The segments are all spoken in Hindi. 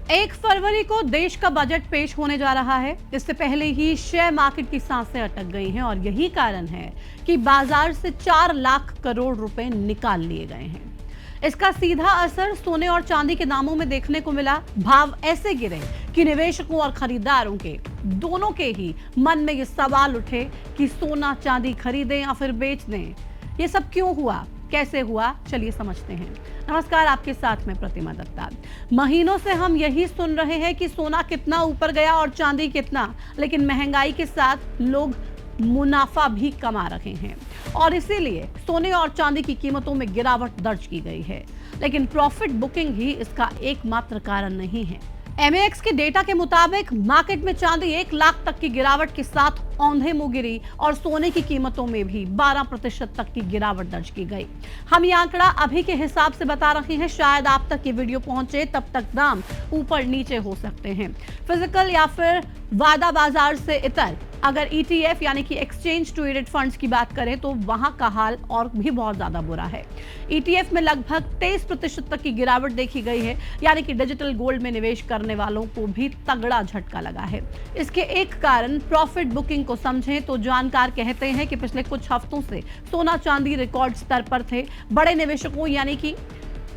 1 फरवरी को देश का बजट पेश होने जा रहा है। इससे पहले ही शेयर मार्केट की सांसें अटक गई हैं और यही कारण है कि बाजार से 4 लाख करोड़ रुपए निकाल लिए गए हैं। इसका सीधा असर सोने और चांदी के दामों में देखने को मिला। भाव ऐसे गिरे कि निवेशकों और खरीदारों के दोनों के ही मन में ये सवाल उठे कि सोना चांदी खरीदें या फिर बेच दें। ये सब क्यों हुआ, कैसे हुआ, चलिए समझते हैं। नमस्कार, आपके साथ में प्रतिमा दत्ता। महीनों से हम यही सुन रहे हैं कि सोना कितना ऊपर गया और चांदी कितना, लेकिन महंगाई के साथ लोग मुनाफा भी कमा रहे हैं और इसीलिए सोने और चांदी की कीमतों में गिरावट दर्ज की गई है। लेकिन प्रॉफिट बुकिंग ही इसका एकमात्र कारण नहीं है। एमएएक्स के डेटा के मुताबिक मार्केट में चांदी 1 लाख तक की गिरावट के साथ औंधे मुंह गिरी और सोने की कीमतों में भी 12% तक की गिरावट दर्ज की गई। हम ये आंकड़ा अभी के हिसाब से बता रहे हैं, शायद आप तक ये वीडियो पहुंचे तब तक दाम ऊपर नीचे हो सकते हैं। फिजिकल या फिर वायदा बाजार से इतर अगर ईटीएफ यानी कि एक्सचेंज ट्रेडेड फंड्स की बात करें तो वहां का हाल और भी बहुत ज्यादा बुरा है। ईटीएफ में लगभग 23% तक की गिरावट देखी गई है, यानी कि डिजिटल गोल्ड में निवेश करने वालों को भी तगड़ा झटका लगा है। इसके एक कारण प्रॉफिट बुकिंग को समझें तो जानकार कहते हैं कि पिछले कुछ हफ्तों से सोना चांदी रिकॉर्ड स्तर पर थे। बड़े निवेशकों यानी कि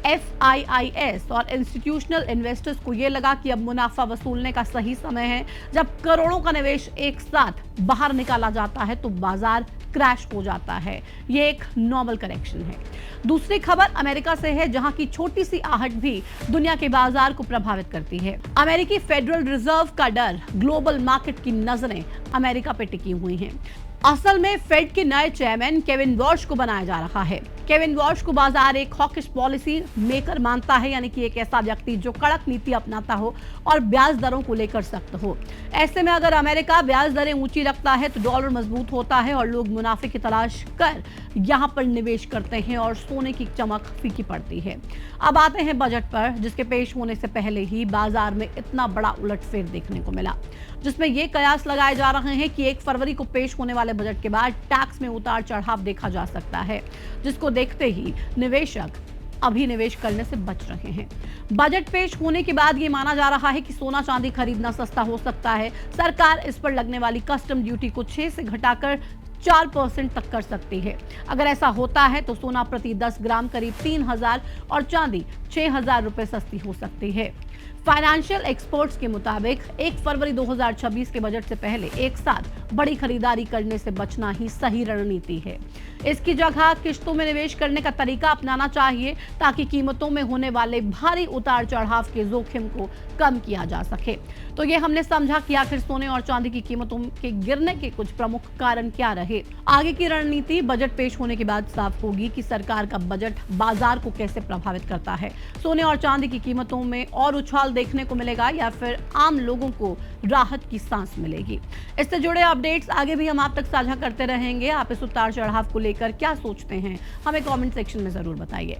FIIs और इंस्टीट्यूशनल इन्वेस्टर्स को यह लगा कि अब मुनाफा वसूलने का सही समय है। जब करोड़ों का निवेश एक साथ बाहर निकाला जाता है तो बाजार क्रैश हो जाता है। ये एक नॉर्मल करेक्शन है। दूसरी खबर अमेरिका से है, जहां की छोटी सी आहट भी दुनिया के बाजार को प्रभावित करती है। अमेरिकी फेडरल रिजर्व का डर, ग्लोबल मार्केट की नजरें अमेरिका पे टिकी हुई हैं। असल में फेड के नए चेयरमैन केविन वॉश को बनाया जा रहा है। केविन वॉश को बाजार एक हॉकिश पॉलिसी मेकर मानता है, यानी कि एक ऐसा व्यक्ति जो कड़क नीति अपनाता हो और ब्याज दरों को लेकर सख्त हो। ऐसे में अगर अमेरिका ब्याज दरें ऊंची रखता है तो डॉलर मजबूत होता है और लोग मुनाफे की तलाश कर यहां पर निवेश करते हैं और सोने की चमक फीकी पड़ती है। अब आते हैं बजट पर, जिसके पेश होने से पहले ही बाजार में इतना बड़ा उलटफेर देखने को मिला, जिसमें यह कयास लगाए जा रहे हैं कि 1 फरवरी को पेश होने वाले बजट के बाद टैक्स में उतार चढ़ाव देखा जा सकता है, जिसको देखते ही निवेशक अभी निवेश करने से बच रहे हैं। बजट पेश होने के बाद ये माना जा रहा है कि सोना चांदी खरीदना सस्ता हो सकता है। सरकार इस पर लगने वाली कस्टम ड्यूटी को 6 से घटाकर 4% तक कर सकती है। अगर ऐसा होता है तो सोना प्रति 10 ग्राम करीब 3000 और चांदी 6000 रुपए सस्ती हो सकती है। फाइनेंशियल एक्सपर्ट्स के मुताबिक 1 फरवरी 2026 के बजट से पहले एक साथ बड़ी खरीदारी करने से बचना ही सही रणनीति है। इसकी जगह किश्तों में निवेश करने का तरीका अपनाना चाहिए, ताकि कीमतों में होने वाले भारी उतार चढ़ाव के जोखिम को कम किया जा सके। तो ये हमने समझा कि आखिर सोने और चांदी की कीमतों के गिरने के कुछ प्रमुख कारण क्या रहे। आगे की रणनीति बजट पेश होने के बाद साफ होगी कि सरकार का बजट बाजार को कैसे प्रभावित करता है। सोने और चांदी की कीमतों में और उछाल देखने को मिलेगा या फिर आम लोगों को राहत की सांस मिलेगी। इससे जुड़े अपडेट्स आगे भी हम आप तक साझा करते रहेंगे। आप इस उतार चढ़ाव को लेकर क्या सोचते हैं, हमें कमेंट सेक्शन में जरूर बताइए।